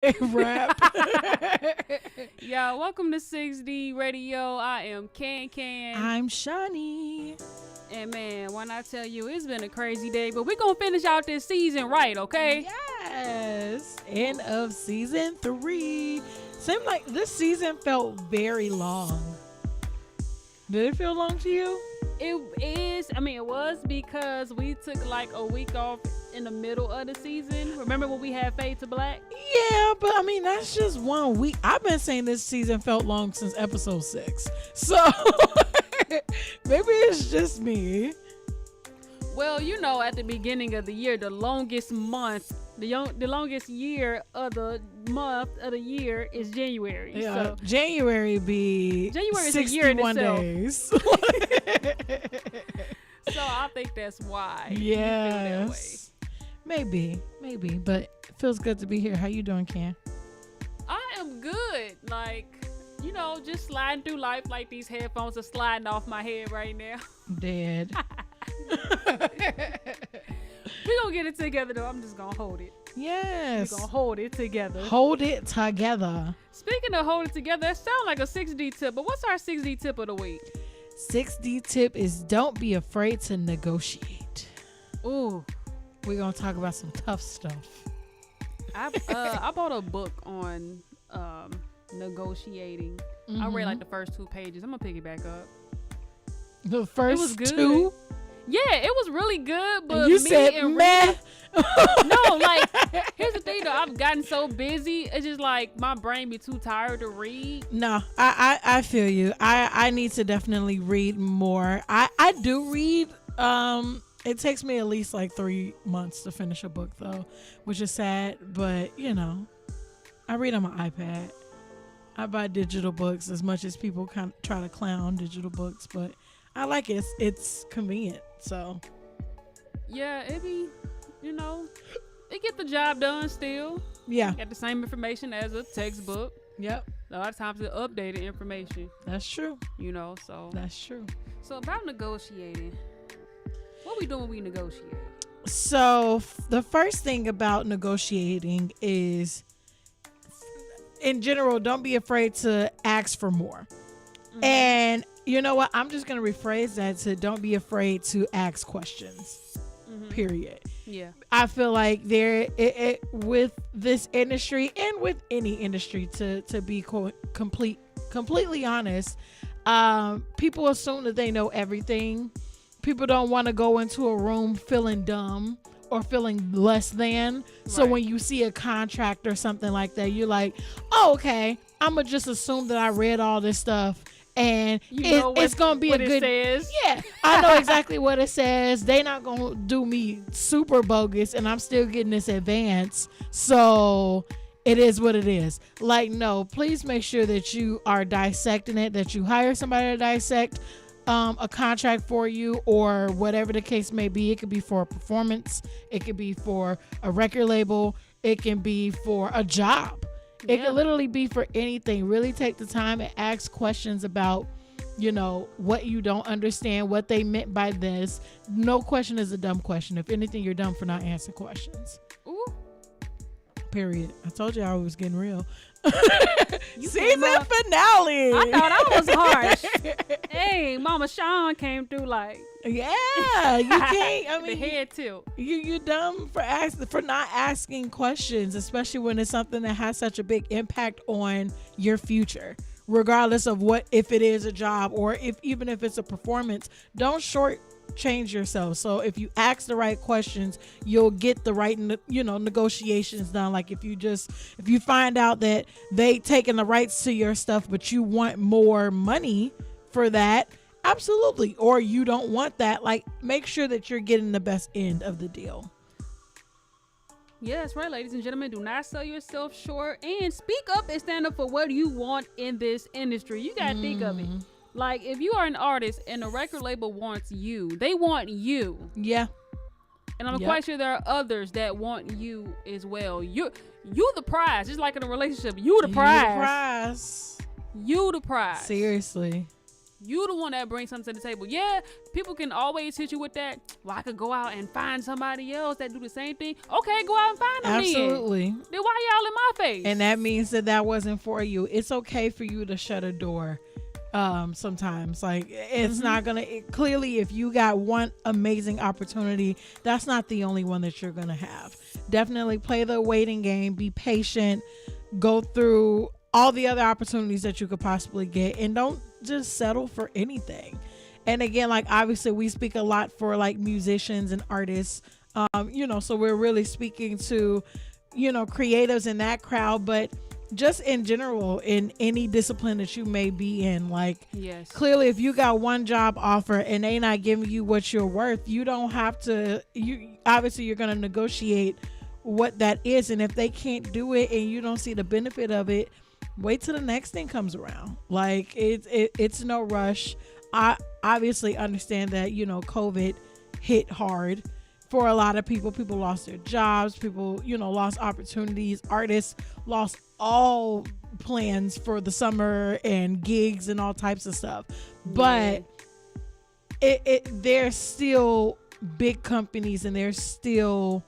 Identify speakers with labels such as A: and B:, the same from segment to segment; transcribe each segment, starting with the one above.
A: Rap.
B: Yo, welcome to 6D Radio. I am Can.
A: I'm Shawnee.
B: And man, when I tell you, it's been a crazy day, but we're going to finish out this season right, okay?
A: Yes. End of season 3. Seemed like this season felt very long. Did it feel long to you?
B: It was because we took like a week off in the middle of the season. Remember when we had Fade to Black?
A: Yeah, but I mean, that's just 1 week. I've been saying this season felt long since episode 6. So maybe it's just me.
B: Well, you know, at the beginning of the year, the longest month, the longest year of the month of the year is January.
A: Yeah,
B: so
A: January
B: is a year in
A: 61
B: itself.
A: days.
B: So I think that's why.
A: Yes. Maybe, but it feels good to be here. How you doing, Can?
B: I am good. Like, you know, just sliding through life like these headphones are sliding off my head right now.
A: Dead.
B: We gonna get it together though. I'm just gonna hold it.
A: Yes.
B: We're gonna hold it together.
A: Hold it together.
B: Speaking of hold it together, that sounds like a 6D tip, but what's our 6D tip of the week?
A: 6D tip is don't be afraid to negotiate.
B: Ooh.
A: We're going to talk about some tough stuff.
B: I bought a book on negotiating. I read like the first 2 pages. I'm gonna pick it back up.
A: The first
B: it was good.
A: 2?
B: Yeah, it was really good, but
A: you said meh.
B: No, like, here's the thing though, I've gotten so busy, it's just like my brain be too tired to read.
A: No, I feel you. I need to definitely read more. I do read. It takes me at least like 3 months to finish a book though, which is sad, but you know, I read on my iPad. I buy digital books as much as people kind of try to clown digital books, but I like it. It's convenient, so.
B: Yeah, it be, you know, it get the job done still.
A: Yeah.
B: Got the same information as a textbook.
A: Yep.
B: A lot of times it's updated information.
A: That's true.
B: You know, so.
A: That's true.
B: So about negotiating, what we doing when we negotiate?
A: So the first thing about negotiating is, in general, don't be afraid to ask for more. Mm-hmm. And you know what? I'm just going to rephrase that to don't be afraid to ask questions. Mm-hmm. Period.
B: Yeah.
A: I feel like with this industry and with any industry, to be completely honest, people assume that they know everything. People don't want to go into a room feeling dumb or feeling less than. So when you see a contract or something like that, you're like, oh, okay, I'm going to just assume that I read all this stuff and it's going to be a good.
B: Says.
A: Yeah, I know exactly what it says. They not going to do me super bogus and I'm still getting this advance. So it is what it is. Like, no, please make sure that you are dissecting it, that you hire somebody to dissect a contract for you or whatever the case may be. It could be for a performance. It could be for a record label. It can be for a job. Yeah. It could literally be for anything. Really take the time and ask questions about, you know, what you don't understand, what they meant by this. No question is a dumb question. If anything, you're dumb for not answering questions.
B: Ooh.
A: Period. I told you I was getting real.
B: Season
A: finale.
B: I thought I was harsh. Hey, Mama Sean came through like.
A: Yeah, you can't. I mean,
B: the head tilt.
A: You dumb for not asking questions, especially when it's something that has such a big impact on your future. Regardless of if it is a job or even if it's a performance, don't shortchange yourself. So if you ask the right questions, you'll get the right negotiations done. Like if you find out that they taking the rights to your stuff, but you want more money for that, absolutely. Or you don't want that, like make sure that you're getting the best end of the deal.
B: Yeah, that's right, ladies and gentlemen. Do not sell yourself short and speak up and stand up for what you want in this industry. You gotta think of it. Like, if you are an artist and a record label wants you, they want you.
A: Yeah.
B: And I'm quite sure there are others that want you as well. You the prize. Just like in a relationship, you the prize.
A: You the prize.
B: You the prize.
A: Seriously.
B: You the one that brings something to the table. Yeah, people can always hit you with that. Well, I could go out and find somebody else that do the same thing. Okay, go out and find them.
A: Absolutely.
B: Then why y'all in my face?
A: And that means that wasn't for you. It's okay for you to shut a door. Sometimes, like, it's not gonna clearly, if you got one amazing opportunity, that's not the only one that you're gonna have. Definitely play the waiting game, be patient, go through all the other opportunities that you could possibly get, and don't just settle for anything. And again, like, obviously we speak a lot for like musicians and artists, so we're really speaking to creatives in that crowd, but just in general, in any discipline that you may be in, like,
B: yes,
A: clearly if you got one job offer and they not giving you what you're worth, you don't have to, obviously you're going to negotiate what that is. And if they can't do it and you don't see the benefit of it, wait till the next thing comes around. Like, it's no rush. I obviously understand that, COVID hit hard for a lot of people. People lost their jobs, people, lost opportunities, artists lost all plans for the summer and gigs and all types of stuff. But there's still big companies and there's still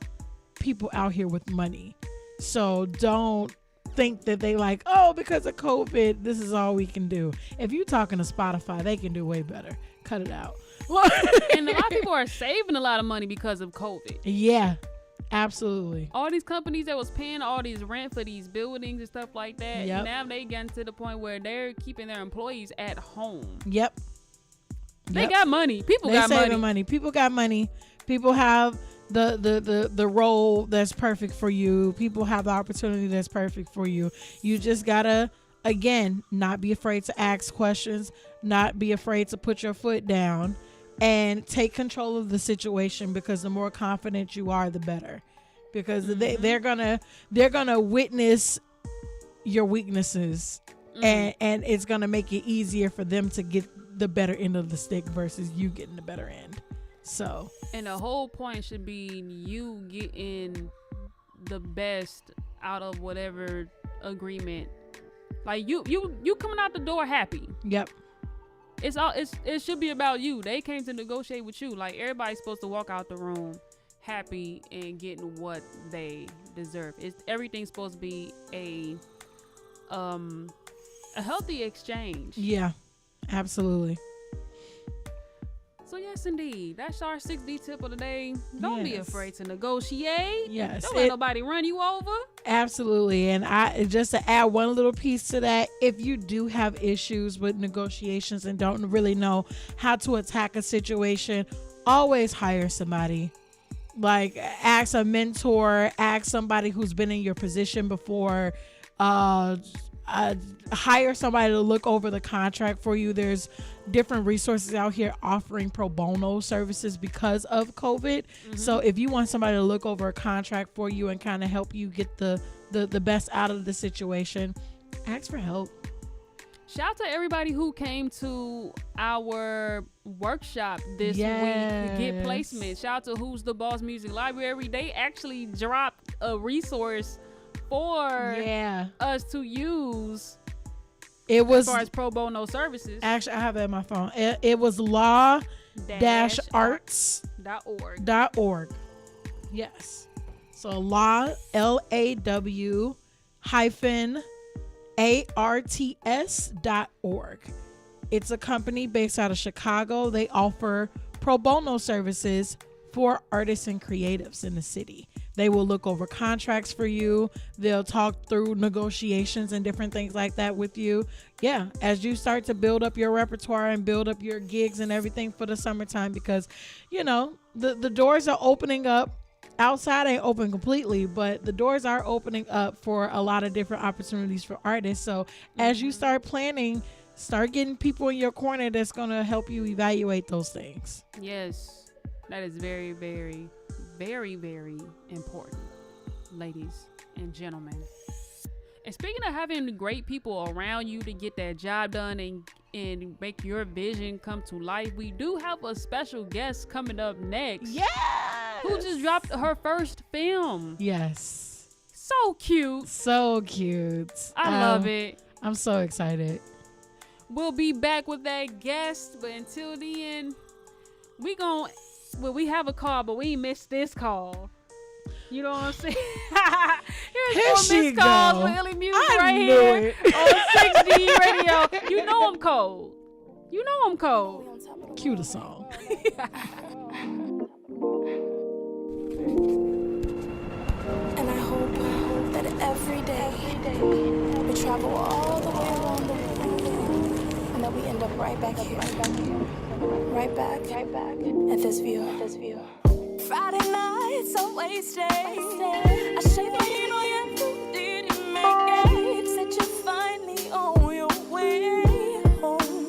A: people out here with money. So don't think that they like, oh, because of COVID, this is all we can do. If you're talking to Spotify, they can do way better. Cut it out.
B: And a lot of people are saving a lot of money because of COVID.
A: Yeah, absolutely.
B: All these companies that was paying all these rent for these buildings and stuff like that, now they getting to the point where they're keeping their employees at home.
A: Yep.
B: They got money. People
A: they
B: got
A: saving
B: money.
A: People got money. People have the role that's perfect for you. People have the opportunity that's perfect for you. You just gotta, again, not be afraid to ask questions, not be afraid to put your foot down, and take control of the situation, because the more confident you are, the better. Because they're gonna witness your weaknesses, and it's gonna make it easier for them to get the better end of the stick versus you getting the better end. So,
B: and the whole point should be you getting the best out of whatever agreement. Like, you coming out the door happy.
A: Yep.
B: It should be about you. They came to negotiate with you. Like, everybody's supposed to walk out the room happy and getting what they deserve. Everything's supposed to be a healthy exchange.
A: Yeah, absolutely.
B: So yes, indeed, that's our 6D tip of the day. Don't be afraid to negotiate.
A: Yes.
B: Don't let nobody run you over.
A: Absolutely. And I just to add one little piece to that, if you do have issues with negotiations and don't really know how to attack a situation, always hire somebody. Like, ask a mentor, ask somebody who's been in your position before. Hire somebody to look over the contract for you. There's different resources out here offering pro bono services because of COVID. So if you want somebody to look over a contract for you and kind of help you get the best out of the situation, ask for help.
B: Shout out to everybody who came to our workshop this week to get placement. Shout out to Who's the Boss Music Library. They actually dropped a resource for us to use.
A: It was,
B: as far as pro bono services.
A: Actually, I have it in my phone. It was law-arts.org. Yes. So law, LAW-ARTS.org. It's a company based out of Chicago. They offer pro bono services for artists and creatives in the city. They will look over contracts for you. They'll talk through negotiations and different things like that with you. Yeah, as you start to build up your repertoire and build up your gigs and everything for the summertime, because, the doors are opening up. Outside ain't open completely, but the doors are opening up for a lot of different opportunities for artists. So as you start planning, start getting people in your corner that's going to help you evaluate those things.
B: Yes, that is very, very, very, very important, ladies and gentlemen. And speaking of having great people around you to get that job done and make your vision come to life, we do have a special guest coming up next.
A: Yes!
B: Who just dropped her first film.
A: Yes.
B: So cute.
A: So cute.
B: I love it.
A: I'm so excited.
B: we'll be back with that guest. But until then, we have a call, but we missed this call. You know what I'm saying? Here's
A: Here
B: more missed calls with Illy Music right here on 6D Radio. You know I'm cold. You know I'm cold.
A: Cue the song.
C: And I hope that every day we travel all the way around the world, and that we end up right back here, right back at this view. Friday nights are wasted. I shake my head on you didn't make it. Said you finally on your way home.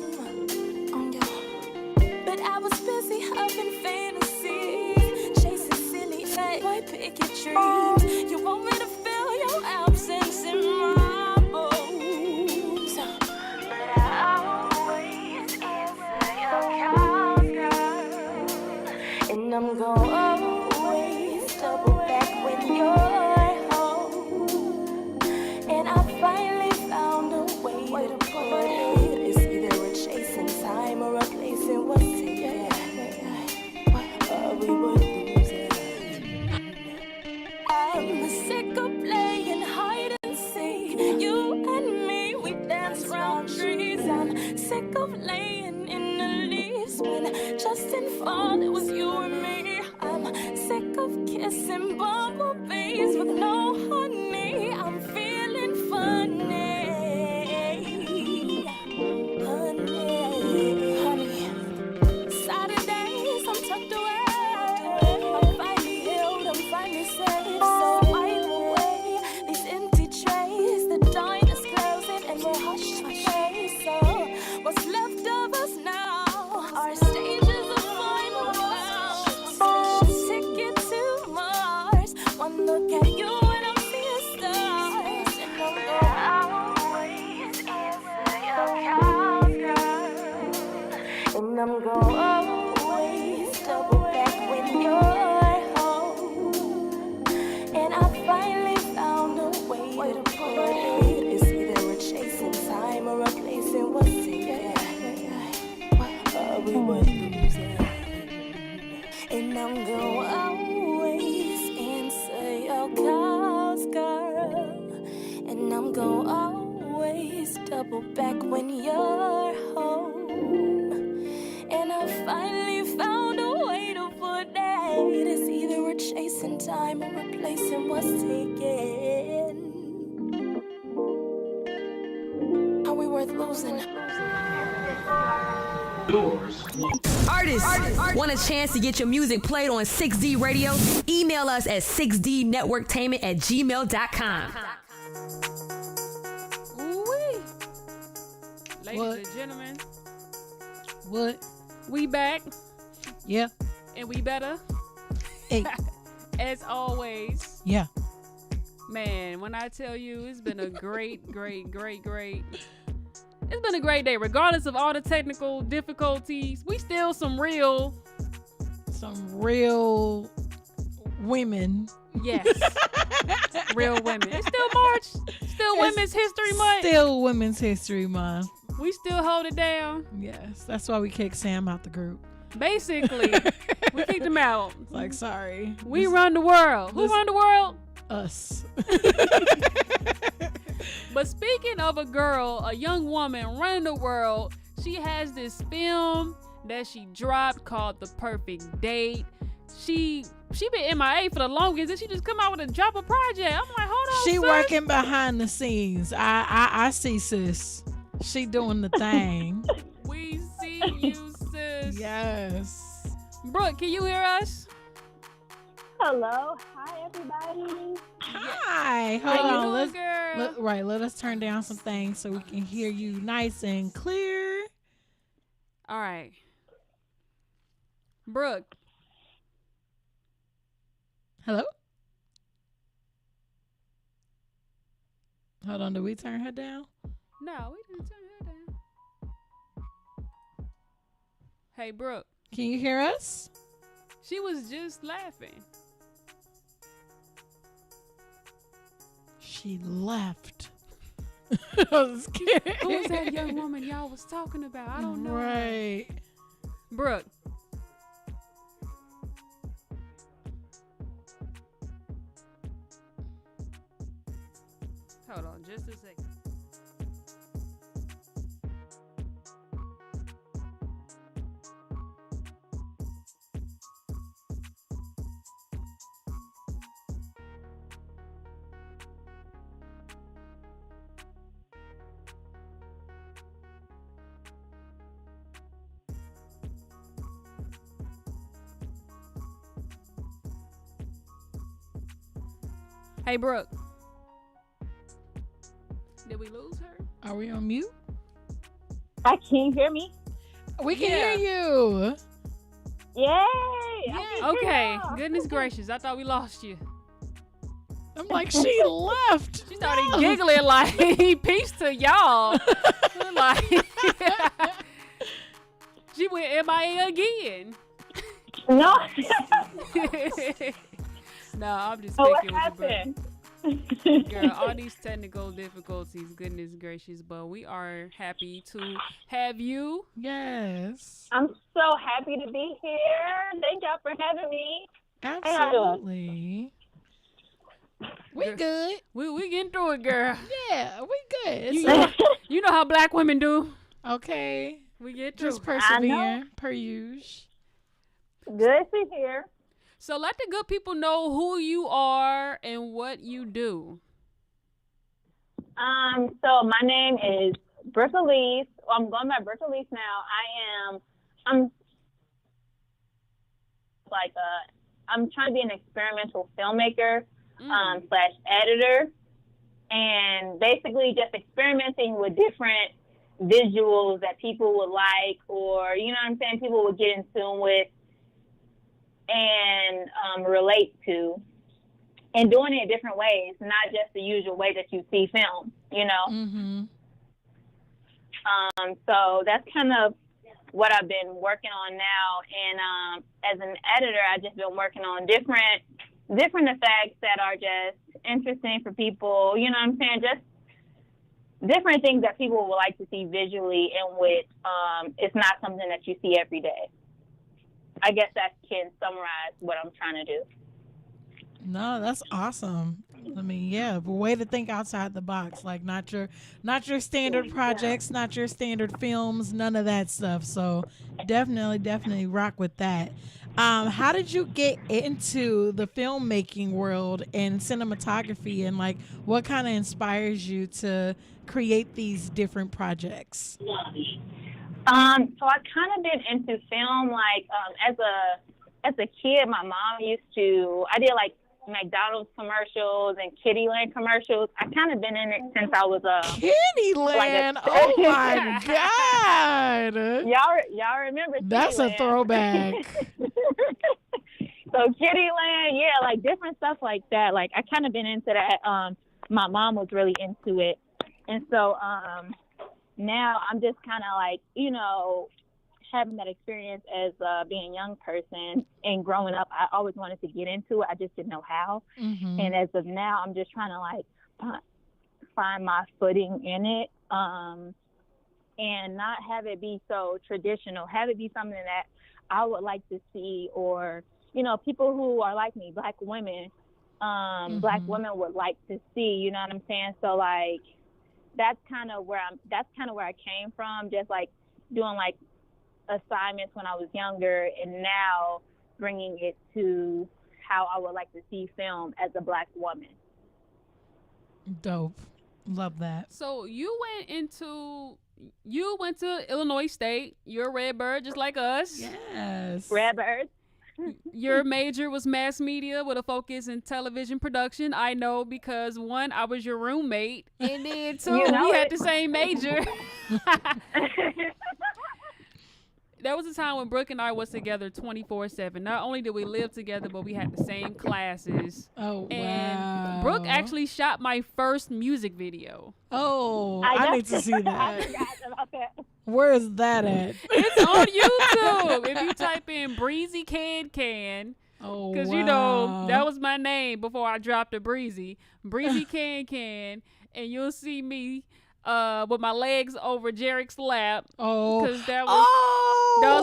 C: But I was busy having fantasies, chasing silly things. Boy, pick your dreams. You want me to feel your absence in my bones. But I always answer your call, girl. And I'm always double back when you're home. And I finally found a way to put it. It's either we're chasing time or replacing what's taken. We would lose it. I'm sick of playing hide and seek. You and me, we dance round trees. I'm sick of laying in the leaves when just in fall it was you and me. I'm sick of kissing bumblebees with no honey. I'm feeling funny, honey. Saturdays I'm tucked away. I'm finally healed. I'm finally safe. So wipe away these empty trays. The dine is closing and we're hushed away. So what's left of us now? Our stages of final bows. Ticket to Mars. One look at you and I'm seeing stars. And I'm always answer your call, girl. And I'm always double back when you're home. And I finally found a way to put it. It's either we're chasing time or replacing what's taken. We would lose it. And I'm gonna always answer your calls, girl. And I'm gonna always double back when you're home. And I finally found a way to put it. It's either we're chasing time or replacing what's taken. Are we worth losing?
D: Artists want a chance to get your music played on 6D Radio? Email us at 6dnetworktainment@gmail.com.
B: Ooh-wee. Ladies
A: What?
B: and gentlemen,
A: What?
B: we back
A: Yeah.
B: and we better.
A: Hey.
B: As always.
A: Yeah.
B: Man, when I tell you, it's been a great. It's been a great day, regardless of all the technical difficulties. We still some real
A: women.
B: Yes. Real women. It's still March. Still Women's History Month.
A: Still Women's History Month.
B: We still hold it down.
A: Yes. That's why we kicked Sam out the group.
B: Basically, we kicked him out.
A: It's like, sorry.
B: We run the world. Who run the world?
A: Us.
B: But speaking of a girl, a young woman running the world, she has this film that she dropped called The Perfect Date. She been MIA for the longest, and she just come out with a drop a project. I'm like, hold on,
A: She
B: sis.
A: working behind the scenes. I see, sis. She doing the thing.
B: We see you, sis.
A: Yes.
B: Brooke, can you hear us?
E: Hello. Hi, everybody.
A: Hi.
B: How
A: Hold
B: you
A: on.
B: doing, girl?
A: Let us turn down some things so we can hear you nice and clear.
B: All right. Brooke.
A: Hello? Hold on. Did we turn her down?
B: No, we didn't turn her down. Hey, Brooke.
A: Can you hear us?
B: She was just laughing.
A: She left. I was kidding.
B: Who was that young woman y'all was talking about? I don't know.
A: Right.
B: Brooke. Hold on just a second. Hey, Brooke. Did we lose her?
A: Are we on mute?
E: Can you hear me?
A: We can
B: Yeah.
A: hear you.
E: Yay!
B: Okay. Goodness gracious. I thought we lost you.
A: I'm like, she left.
B: She started giggling like peace to y'all. Like she went MIA again.
E: No.
B: No, I'm just
E: Oh, what
B: picking with you, bro.
E: happened?
B: Girl, all these technical difficulties, goodness gracious, but we are happy to have you.
A: Yes.
E: I'm so happy to be here. Thank y'all for having me.
A: Absolutely. We
B: Girl.
A: good.
B: We getting through it, girl.
A: Yeah, we good.
B: You,
A: It's
B: you know how black women do.
A: okay.
B: We get through.
A: Just
B: it.
A: persevere, per usual.
E: Good to hear.
B: So let the good people know who you are and what you do.
E: So my name is Brooke Elise. Well, I'm going by Brooke Elise now. I'm trying to be an experimental filmmaker, / editor, and basically just experimenting with different visuals that people would like, or, you know what I'm saying, people would get in tune with and relate to, and doing it different ways, not just the usual way that you see film, you know?
A: Mm-hmm.
E: So that's kind of what I've been working on now. And as an editor, I've just been working on different effects that are just interesting for people, you know what I'm saying? Just different things that people would like to see visually, and which it's not something that you see every day. I guess that can summarize what I'm trying to do.
A: No, that's awesome. I mean, yeah, but way to think outside the box. Like not your standard projects, not your standard films, none of that stuff. So definitely rock with that. How did you get into the filmmaking world and cinematography, and like what kind of inspires you to create these different projects?
E: So I kind of been into film, like, as a kid, my mom I did like McDonald's commercials and Kittyland commercials. I kind of been in it since I was
A: Kittyland. Oh my God.
E: Y'all remember Kittyland?
A: That's a throwback.
E: So Kittyland, yeah, like different stuff like that. Like I kind of been into that. My mom was really into it. And so, now I'm just kind of like, you know, having that experience as being a young person and growing up. I always wanted to get into it. I just didn't know how.
A: Mm-hmm.
E: And as of now, I'm just trying to like find my footing in it, and not have it be so traditional. Have it be something that I would like to see, or, you know, people who are like me, black women, black women would like to see, you know what I'm saying? So like, that's kind of where I came from, just like doing like assignments when I was younger, and now bringing it to how I would like to see film as a black woman.
A: Dope. Love that.
B: So you went to Illinois State. You're a Redbird just like us.
A: Yes.
E: Redbirds.
B: Your major was mass media with a focus in television production. I know because one, I was your roommate, and then two,
E: You know
B: we had
E: it.
B: the same major. There was a time when Brooke and I was together 24/7. Not only did we live together, but we had the same classes.
A: Oh,
B: And
A: wow.
B: Brooke actually shot my first music video.
A: Oh, I need to see
E: I
A: that.
E: forgot about that.
A: Where is that at?
B: It's on YouTube. If you type in Breezy Can,
A: Oh,
B: because
A: wow.
B: you know that was my name before I dropped a Breezy Can, and you'll see me with my legs over Jarek's lap.
A: Oh,
B: because that was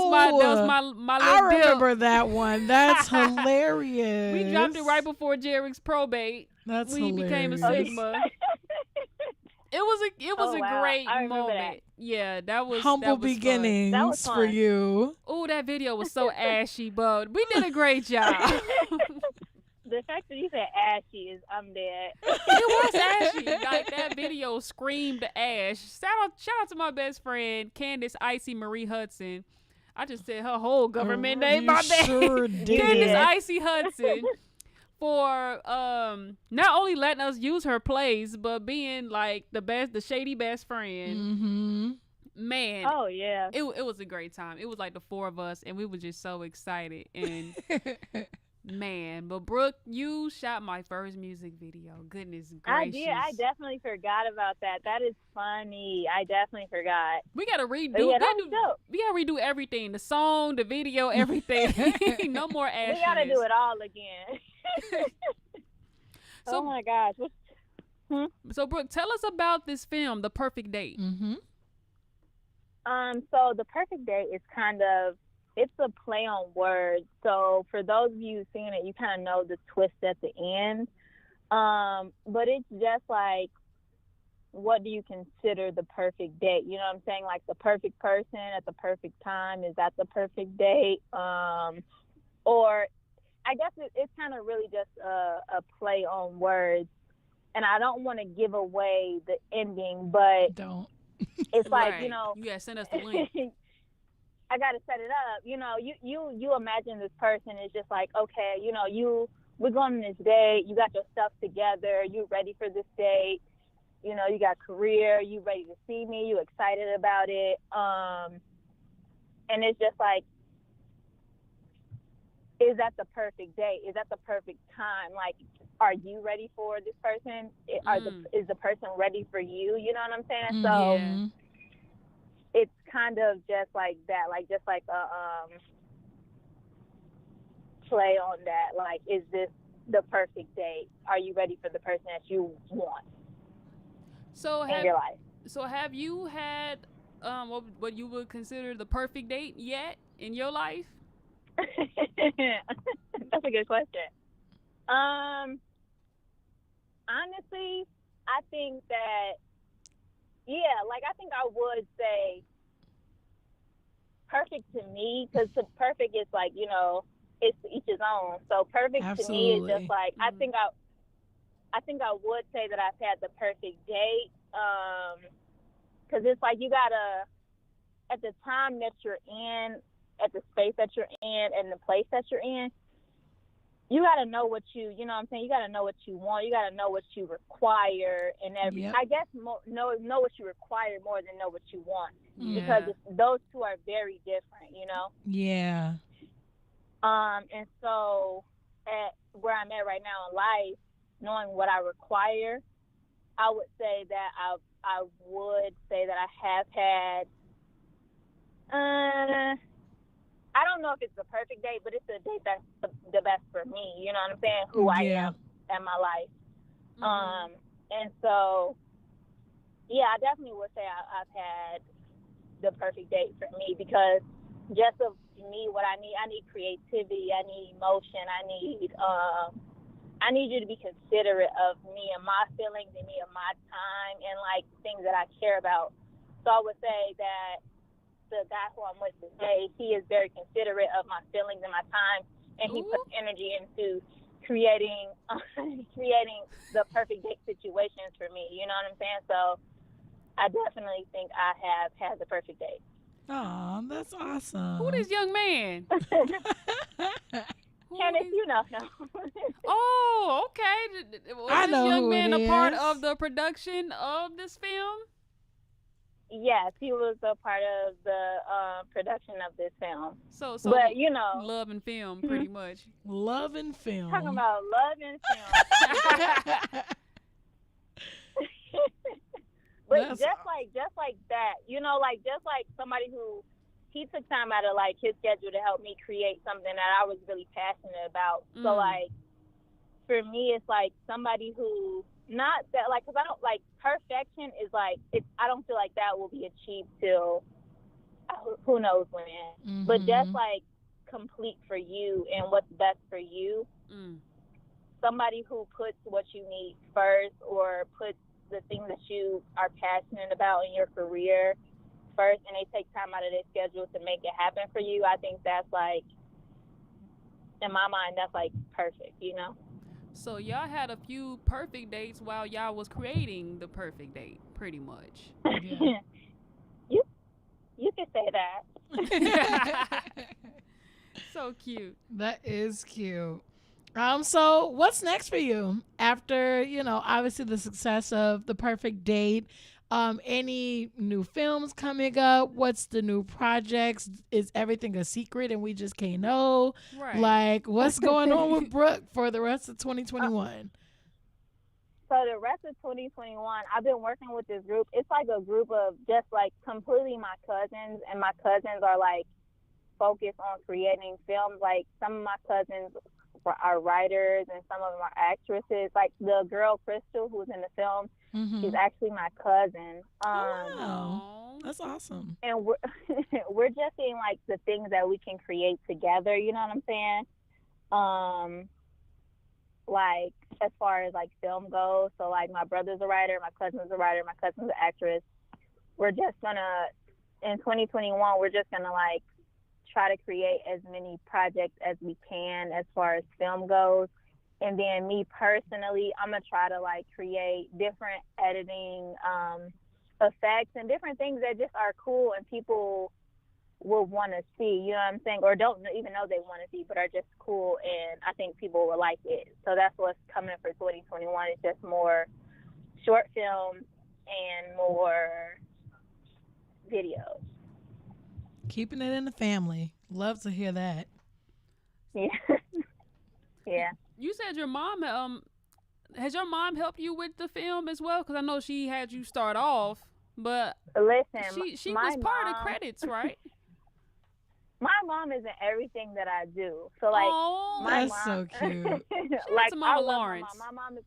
B: my
A: I
B: little dip.
A: remember that one. That's hilarious.
B: We dropped it right before Jarek's probate.
A: That's
B: we
A: hilarious.
B: became a Sigma. It was a great
E: I remember
B: moment.
E: that.
B: Yeah, that was
A: humble
B: that was
A: beginnings
E: That was
A: for
E: fun.
A: you.
B: Oh, that video was so ashy, but we did a great job.
E: The fact that you said ashy is, I'm dead.
B: It was ashy. Like, that video screamed ash. Shout out to my best friend, Candace Icy Marie Hudson. I just said her whole government name.
A: You
B: My bad.
A: sure did.
B: Candace Icy Hudson for not only letting us use her plays, but being like the shady best friend.
A: Mm-hmm.
B: Man.
E: Oh yeah.
B: It was a great time. It was like the four of us, and we were just so excited. And man, but Brooke, you shot my first music video. Goodness gracious.
E: I did. I definitely forgot about that. That is funny. I definitely forgot.
B: We gotta redo.
E: But yeah, that was dope.
B: We gotta redo everything. The song, the video, everything. No more ashes.
E: We gotta do it all again.
B: So,
E: oh my gosh.
B: So Brooke, tell us about this film, The Perfect Date.
A: Mm-hmm.
E: So The Perfect Date is it's a play on words. So for those of you who've seen it, you kind of know the twist at the end. But it's just like, what do you consider the perfect date? You know what I'm saying? Like the perfect person at the perfect time. Is that the perfect date? Or I guess it's kind of really just a play on words. And I don't want to give away the ending, but
A: Don't.
E: it's like,
B: Right.
E: you know,
B: You gotta send us the link.
E: I got to set it up. You know, you imagine this person is just like, okay, you know, we're going on this date. You got your stuff together. You ready for this date. You know, you got career. You ready to see me. You excited about it. And it's just like, is that the perfect date? Is that the perfect time? Like, are you ready for this person? Is the person ready for you? You know what I'm saying? So
B: Yeah.
E: it's kind of just like that, like just like a play on that. Like, is this the perfect date? Are you ready for the person that you want in your life?
B: So have you had what you would consider the perfect date yet in your life?
E: That's a good question. Honestly, I think that, like I think I would say perfect to me, because perfect is like, you know, it's each his own. So perfect to me is just like, I think I would say that I've had the perfect date, because it's like you gotta, at the time that you're in, at the space that you're in, and the place that you're in, you got to know what you know what I'm saying? You got to know what you want. You got to know what you require and everything.
A: Yep.
E: I guess know what you require more than know what you want.
B: Yeah.
E: Because those two are very different, you know?
A: Yeah.
E: And so at where I'm at right now in life, knowing what I require, I would say that I would say that I have had, I don't know if it's the perfect date, but it's a date that's the best for me. You know what I'm saying? Who I am in my life.
B: Mm-hmm.
E: And so, I definitely would say I've had the perfect date for me, because just of me, what I need creativity, I need emotion, I need you to be considerate of me and my feelings and me and my time and like things that I care about. So I would say that the guy who I'm with today, he is very considerate of my feelings and my time, and he puts energy into creating the perfect date situations for me. You know what I'm saying? So I definitely think I have had the perfect date.
A: Oh, that's awesome.
B: Who this young man?
E: Candace, you know.
B: Oh, okay. Was
A: I
B: this
A: know
B: young
A: who
B: man
A: it
B: a part
A: is.
B: of the production of this film?
E: Yes, he was a part of the production of this film.
B: So
E: but you know,
B: love and film, pretty much.
A: Love and film.
E: talking about love and film. But
A: That's
E: just like that, you know, like just like somebody who he took time out of like his schedule to help me create something that I was really passionate about. So like for me, it's like somebody who not that like, because I don't like perfection is like I don't feel like that will be achieved till who knows when. But just like complete for you and what's best for you. Somebody who puts what you need first, or puts the things that you are passionate about in your career first, and they take time out of their schedule to make it happen for you. I think that's like, in my mind, that's like perfect, you know?
B: So y'all had a few perfect dates while y'all was creating the perfect date, pretty much.
A: Yeah.
E: You can say that.
B: So cute.
A: That is cute. So what's next for you after, obviously the success of The Perfect Date? Any new films coming up? What's the new projects? Is everything a secret and we just can't know?
B: Right.
A: Like, what's going on with Brooke for the rest of 2021?
E: So the rest of 2021, I've been working with this group. It's like a group of just like completely my cousins, and my cousins are like focused on creating films. Like some of my cousins are writers and some of them are actresses. Like the girl Crystal, who's in the film, she's actually my cousin.
A: Wow, that's awesome.
E: And we're just seeing like the things that we can create together. You know what I'm saying? Like as far as like film goes. So like my brother's a writer, my cousin's a writer, my cousin's an actress. We're just gonna, in 2021, we're just gonna like try to create as many projects as we can as far as film goes. And then me personally, I'm gonna try to like create different editing effects and different things that just are cool and people will want to see, you know what I'm saying, or don't even know they want to see, but are just cool, and I think people will like it. So that's what's coming for 2021. It's just more short films and more videos.
A: Keeping it in the family. Love to hear that.
E: Yeah. Yeah.
B: You said your mom, has your mom helped you with the film as well? Because I know she had you start off, but
E: listen,
B: she was part of credits, right?
E: My mom is in everything that I do. So like, my
A: that's
E: mom,
A: so cute.
B: Like to Mama
E: I love
B: Lawrence.
E: My mom is.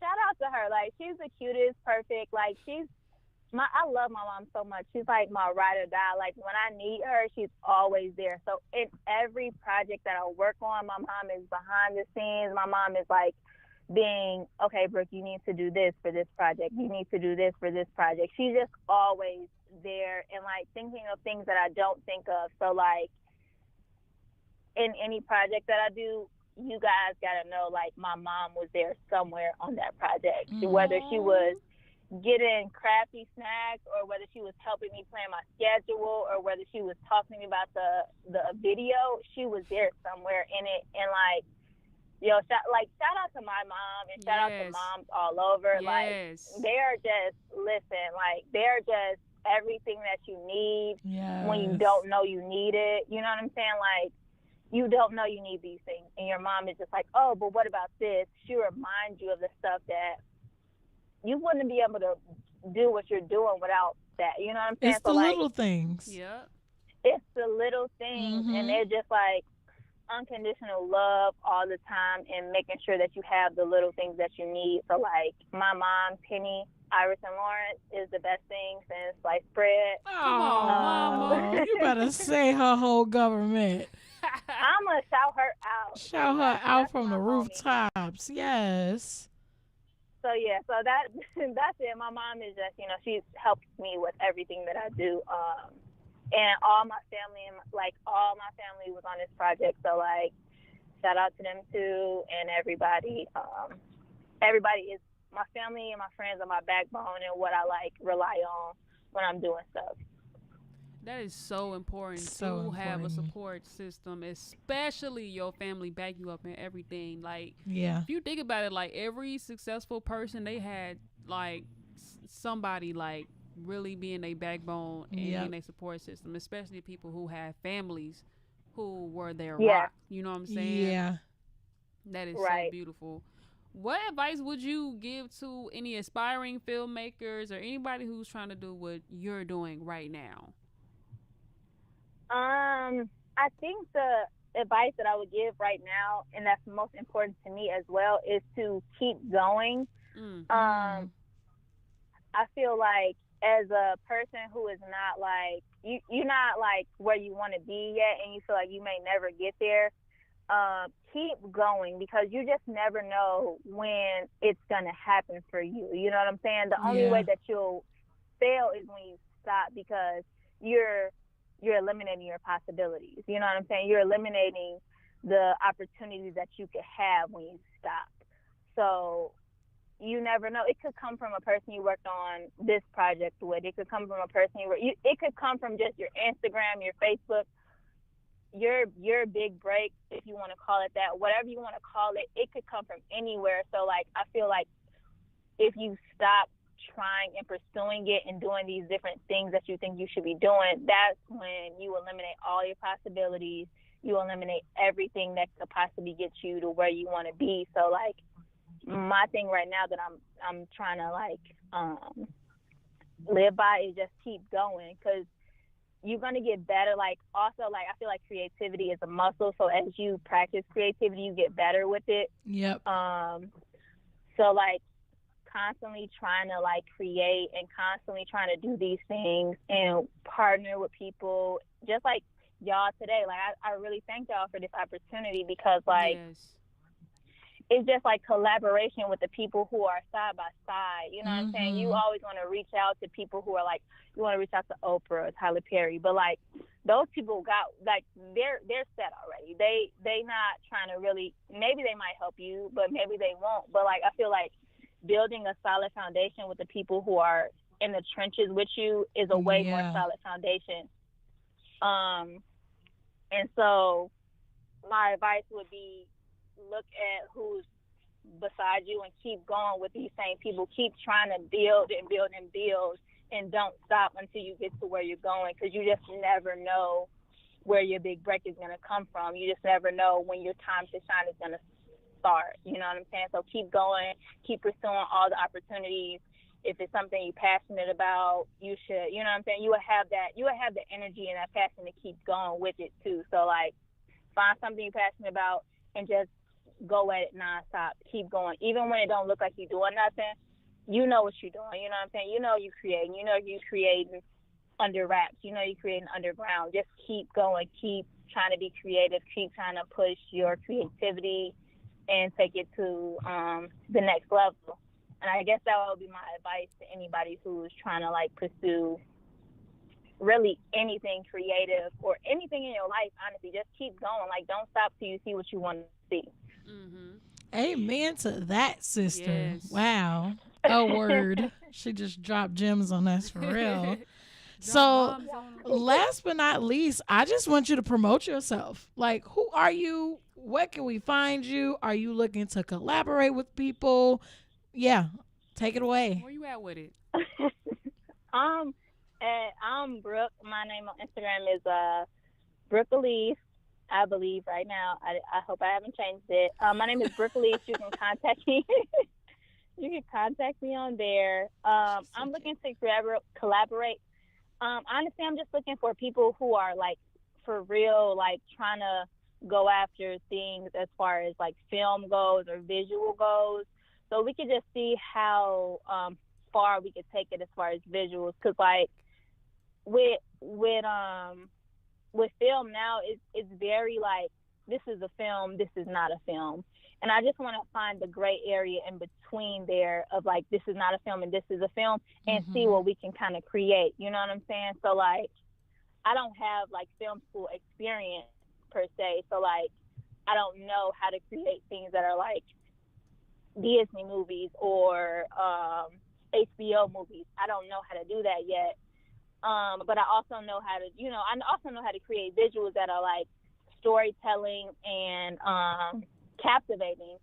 E: Shout out to her. Like she's the cutest, perfect. Like I love my mom so much. She's like my ride or die. Like when I need her, she's always there. So in every project that I work on, my mom is behind the scenes. My mom is like being, okay, Brooke, you need to do this for this project. You need to do this for this project. She's just always there and like thinking of things that I don't think of. So like in any project that I do, you guys gotta know like my mom was there somewhere on that project. Whether she was getting crafty snacks or whether she was helping me plan my schedule or whether she was talking to me about the video, she was there somewhere in it. And like, shout out to my mom and shout out to moms all over. Like they are just they're just everything that you need when you don't know you need it. You know what I'm saying? Like you don't know you need these things and your mom is just like, oh, but what about this? She reminds you of the stuff that you wouldn't be able to do what you're doing without that. You know what I'm saying?
A: It's the little things.
B: Yeah.
E: It's the little things, and they're just like unconditional love all the time and making sure that you have the little things that you need. So like my mom, Penny, Iris, and Lawrence is the best thing since sliced bread.
A: Oh, Mama. You better say her whole government.
E: I'm going to shout her out.
A: Shout her out from the rooftops. Yes.
E: So yeah, so that's it. My mom is just, she's helped me with everything that I do. And all my family was on this project. So like, shout out to them too, and everybody. Everybody is my family and my friends are my backbone and what I like rely on when I'm doing stuff.
B: That is so important to have a support system, especially your family back you up in everything. Like, if you think about it, like every successful person, they had like somebody like really being a backbone and being a support system, especially people who have families who were their rock. You know what I'm saying?
A: Yeah.
B: That is so beautiful. What advice would you give to any aspiring filmmakers or anybody who's trying to do what you're doing right now?
E: I think the advice that I would give right now, and that's most important to me as well, is to keep going. I feel like as a person who is not like you're not like where you want to be yet, and you feel like you may never get there. Keep going because you just never know when it's gonna happen for you. You know what I'm saying? The only
A: Yeah.
E: way that you'll fail is when you stop because you're you're eliminating your possibilities. You know what I'm saying? You're eliminating the opportunities that you could have when you stop. So you never know. It could come from a person you worked on this project with. It could come from a person it could come from just your Instagram, your Facebook, your big break, if you want to call it that, whatever you want to call it. It could come from anywhere. So like I feel like if you stop trying and pursuing it and doing these different things that you think you should be doing, that's when you eliminate all your possibilities. You eliminate everything that could possibly get you to where you want to be. So like my thing right now that I'm trying to like live by is just keep going because you're going to get better. Like also like I feel like creativity is a muscle, so as you practice creativity you get better with it.
A: Yep.
E: So like constantly trying to like create and constantly trying to do these things and partner with people just like y'all today. Like I really thank y'all for this opportunity because like
B: Yes.
E: it's just like collaboration with the people who are side by side. You know what I'm saying? You
A: Mhm.
E: always want to reach out to people who are like, you want to reach out to Oprah or Tyler Perry, but like those people got like they're set already. They not trying to really. Maybe they might help you, but maybe they won't. But like I feel like building a solid foundation with the people who are in the trenches with you is a way more
A: Yeah.
E: solid foundation. And so my advice would be look at who's beside you and keep going with these same people. Keep trying to build and build and build and don't stop until you get to where you're going because you just never know where your big break is going to come from. You just never know when your time to shine is going to start. You know what I'm saying? So keep going, keep pursuing all the opportunities. If it's something you're passionate about, you should, you know what I'm saying? You will have the energy and that passion to keep going with it too. So like find something you're passionate about and just go at it nonstop. Keep going. Even when it don't look like you're doing nothing, you know what you're doing. You know what I'm saying? You know you're creating. You know you're creating under wraps. You know you're creating underground. Just keep going. Keep trying to be creative. Keep trying to push your creativity and take it to the next level. And I guess that would be my advice to anybody who's trying to like pursue really anything creative or anything in your life. Honestly, just keep going. Like don't stop till you see what you want to see.
A: Amen to that, sister.
B: Yes.
A: Wow. A word. She just dropped gems on us for real.
B: Drop
A: So,
B: bombs on 'em.
A: last but not least, I just want you to promote yourself. Like, who are you? Where can we find you? Are you looking to collaborate with people? Yeah, take it away.
B: Where you at with it?
E: I'm Brooke. My name on Instagram is Brooke Elise. I believe right now. I hope I haven't changed it. My name is Brooke Elise. You can contact me. You can contact me on there. I'm looking to collaborate. Honestly, I'm just looking for people who are like for real, like trying to go after things as far as like film goes or visual goes. So we could just see how far we could take it as far as visuals. Cause like with film now, it's very like this is a film, this is not a film. And I just want to find the gray area in between there of like this is not a film and this is a film and see what we can kind of create. You know what I'm saying? So like I don't have like film school experience per se. So like I don't know how to create things that are like Disney movies or HBO movies. I don't know how to do that yet. But I also know how to, I also know how to create visuals that are like storytelling and captivating.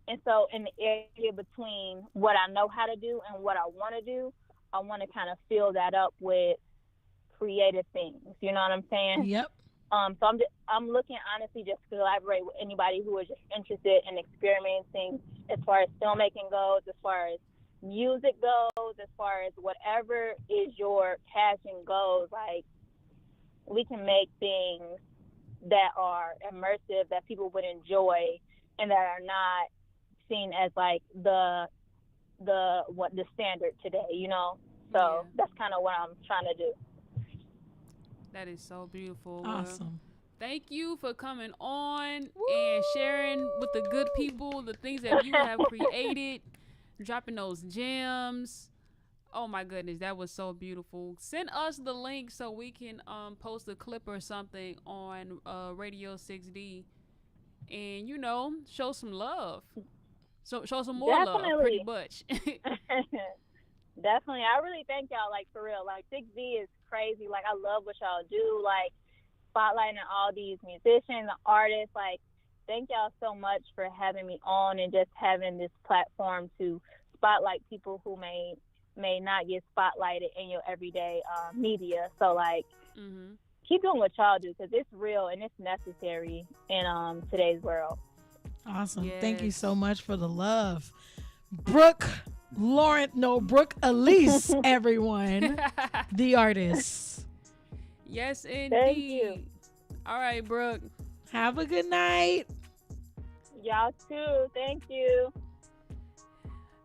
E: And so in the area between what I know how to do and what I want to do, I want to kind of fill that up with creative things. You know what I'm saying?
A: Yep.
E: So I'm looking honestly just to collaborate with anybody who is just interested in experimenting as far as filmmaking goes, as far as music goes, as far as whatever is your passion goes. Like we can make things that are immersive, that people would enjoy, and that are not seen as like the the standard today, you know. So that's kind of what I'm trying to do.
B: That is so beautiful.
A: Awesome.
B: Thank you for coming on and sharing with the good people the things that you have created, dropping those gems. Oh my goodness, that was so beautiful. Send us the link so we can post a clip or something on Radio 6D and, you know, show some love. So show some more love, pretty much.
E: Definitely. I really thank y'all, like, for real. Like, 6D is crazy. Like, I love what y'all do. Like, spotlighting all these musicians, artists. Like, thank y'all so much for having me on and just having this platform to spotlight people who may not get spotlighted in your everyday media. So, like, keep doing what y'all do because it's real and it's necessary in today's world.
A: Awesome. Yes. Thank you so much for the love. Brooke Elise, everyone. The artist.
B: Yes, indeed.
E: Thank you.
B: All right, Brooke.
A: Have a good night.
E: Y'all too. Thank you.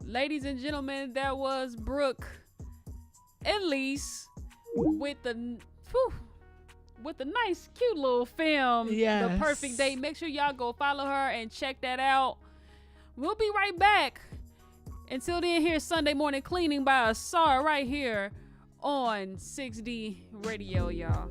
B: Ladies and gentlemen, that was Brooke Elise with the nice, cute little film, The Perfect Date. Make sure y'all go follow her and check that out. We'll be right back. Until then, here's Sunday Morning Cleaning by Asar right here on 6D Radio, y'all.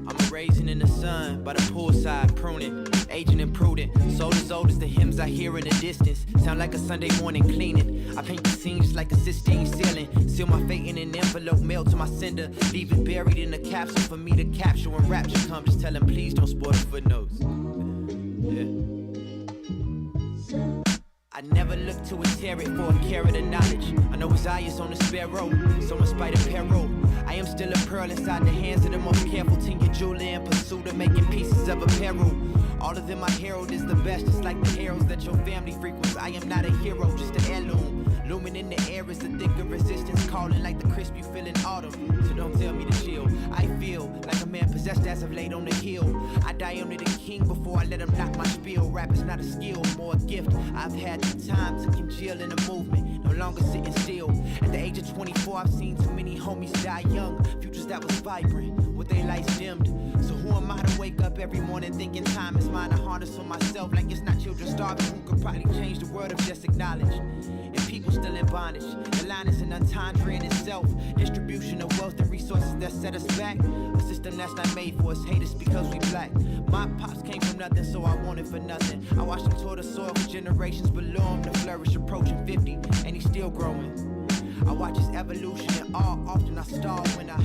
F: I'm raising in the sun by the poolside pruning. Aging and prudent, soul as old as the hymns I hear in the distance. Sound like a Sunday morning cleaning. I paint the scene just like a Sistine ceiling. Seal my fate in an envelope, mail to my sender. Leave it buried in a capsule for me to capture when rapture comes. Just tell him please don't spoil the footnotes. Yeah. I never look to a chariot for a carrot of knowledge. I know his eye is on the sparrow, so in spite of peril, I am still a pearl inside the hands of the most careful. 10-year jeweler in pursuit of making pieces of apparel. All of them I herald is the best, just like the heralds that your family frequents. I am not a hero, just an heirloom. Looming in the air is the thick of resistance, calling like the crisp you feel in autumn. So don't tell me to chill. I feel like a man possessed as of late on the hill. I die only the king before I let him knock my spiel. Rap is not a skill, more a gift. I've had the time to congeal in the movement, no longer sitting still. At the age of 24, I've seen too many homies die young. Futures that was vibrant, with their lights dimmed. So who am I to wake up every morning thinking time is mine to harness for myself? Like it's not children starving who could probably change the world if just acknowledged. And people still in bondage. The line is an entendre in itself. Distribution of wealth and resources that set us back. A system that's not made for us. Hate us because we black. My pops came from nothing, so I wanted for nothing. I watched him toil the soil for generations below him to flourish, approaching 50, and he's still growing. I watch his evolution and all often I stall when I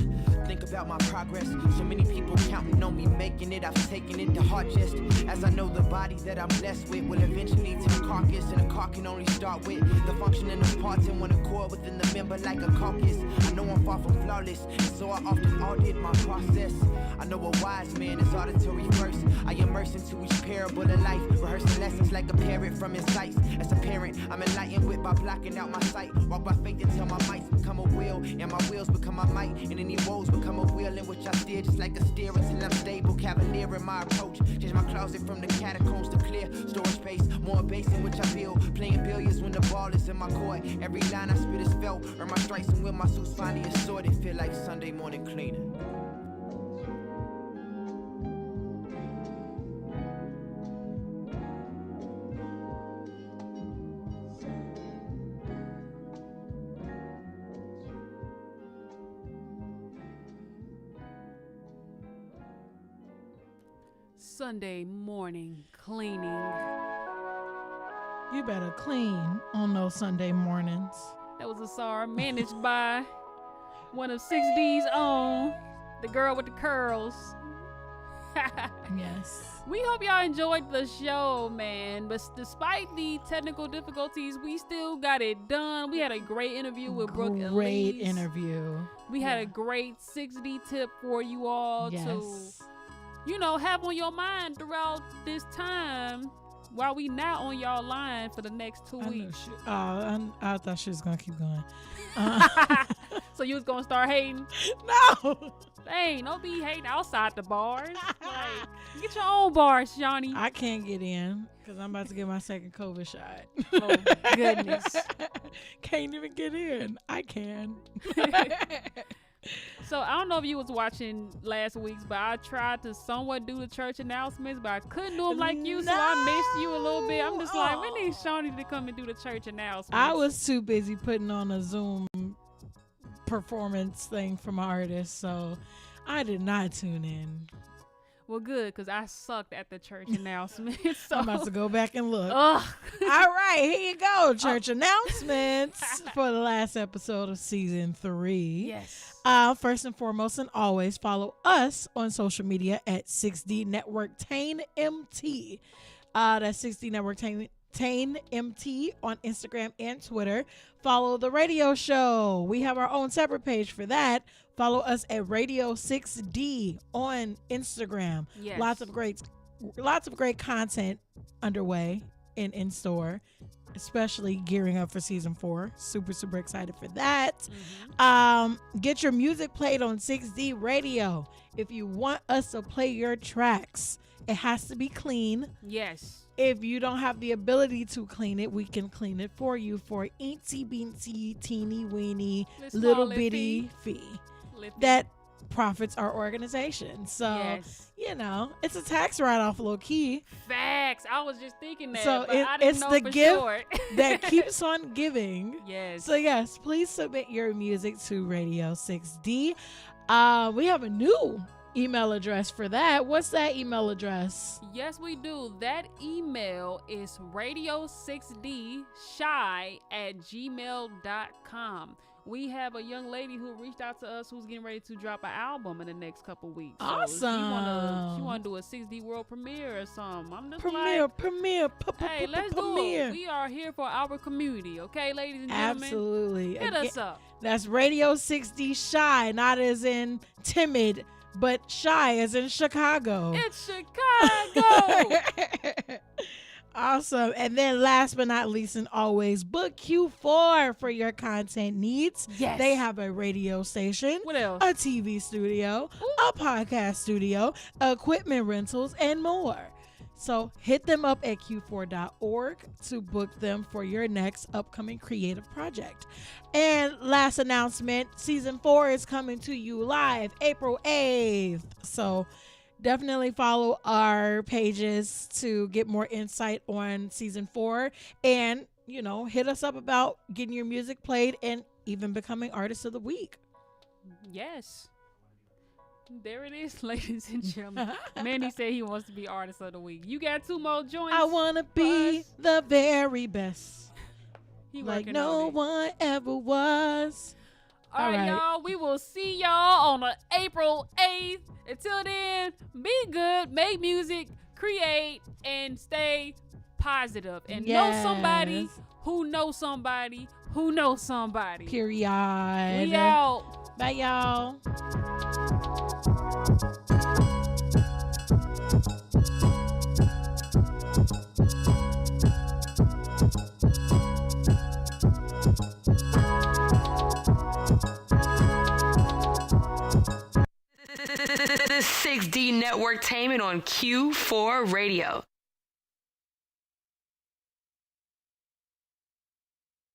F: think about my progress. So many people counting on me making it. I've taken it to heart just as I know the body that I'm blessed with will eventually turn carcass, and a car can only start with the functioning of parts in one accord within the member like a caucus. I know I'm far from flawless, and so I often audit my process. I know a wise man is auditory first. I immerse into each parable of life, rehearsing lessons like a parrot from his sights. As a parent, I'm enlightened with by blocking out my sight. Walk by faith until my mights become a will, and my wills become my might, and any woes become a wheel in which I steer just like a steer until I'm stable. Cavalier in my approach, change my closet from the catacombs to clear storage space. More base in which I build, playing billiards when the ball is in my court. Every line I spit is felt, earn my stripes, and when my suit's finally assorted, feel like Sunday morning cleaning.
B: Sunday morning cleaning.
A: You better clean on those Sunday mornings.
B: That was Asar, managed by one of 6D's own, the girl with the curls.
A: Yes.
B: We hope y'all enjoyed the show, man. But despite the technical difficulties, we still got it done. We had a great interview with Brooke Elise.
A: Great interview.
B: We had a great 6D tip for you all to, you know, have on your mind throughout this time while we not on y'all line for the next 2 weeks.
A: I thought she was gonna keep going.
B: So you was gonna start hating?
A: No.
B: Dang, don't be hating outside the bars. Like, get your own bars, Johnny.
A: I can't get in because I'm about to get my second COVID shot.
B: Oh, goodness.
A: Can't even get in. I can.
B: So I don't know if you was watching last week's, but I tried to somewhat do the church announcements, but I couldn't do them like you, so I missed you a little bit. I'm just like, we need Shawnee to come and do the church announcements.
A: I was too busy putting on a Zoom performance thing for my artist, so I did not tune in.
B: Well, good, because I sucked at the church announcements. So.
A: I'm about to go back and look.
B: Ugh.
A: All right, here you go. Church announcements for the last episode of season 3.
B: Yes.
A: First and foremost, and always follow us on social media at 6D Network Tane MT. That's 6D Network Tane MT on Instagram and Twitter. Follow the radio show. We have our own separate page for that. Follow us at Radio 6D on Instagram.
B: Yes.
A: Lots of great content underway and in store, especially gearing up for season 4. Super excited for that. Get your music played on 6D Radio. If you want us to play your tracks, it has to be clean.
B: Yes.
A: If you don't have the ability to clean it, we can clean it for you for eensy beensy teeny weeny little bitty fee that profits our organization. So
B: yes.
A: You know, it's a tax write-off, low key.
B: Facts. I was just thinking that.
A: So
B: but I didn't
A: it's
B: know
A: the
B: for
A: gift
B: sure.
A: that keeps on giving.
B: Yes.
A: So yes, please submit your music to Radio 6D. We have a new email address for that. What's that email address?
B: Yes, we do. That email is radio6dshy@gmail.com. We have a young lady who reached out to us who's getting ready to drop an album in the next couple weeks.
A: Awesome.
B: So she wanna do a 6D world premiere or something. I'm just
A: Premiere.
B: hey, let's do it. We are here for our community, okay, ladies and gentlemen?
A: Absolutely.
B: Hit us up.
A: That's Radio 6D Shy, not as in timid, but shy as in Chicago.
B: It's Chicago.
A: Awesome. And then last but not least, and always, book Q4 for your content needs.
B: Yes.
A: They have a radio station.
B: What else?
A: A TV studio, a podcast studio, equipment rentals, and more. So hit them up at q4.org to book them for your next upcoming creative project. And last announcement, season 4 is coming to you live April 8th. So definitely follow our pages to get more insight on season 4 and, you know, hit us up about getting your music played and even becoming Artist of the Week.
B: Yes. There it is, ladies and gentlemen. Manny said he wants to be Artist of the Week. You got 2 more joints?
A: I want to be the very best.
B: He
A: Like no one ever was.
B: All right, y'all. We will see y'all on April 8th. Until then, be good, make music, create, and stay positive. And know somebody who knows somebody who knows somebody.
A: Period.
B: We out.
A: Bye, y'all.
D: The 6D Network Tainment on Q4 Radio.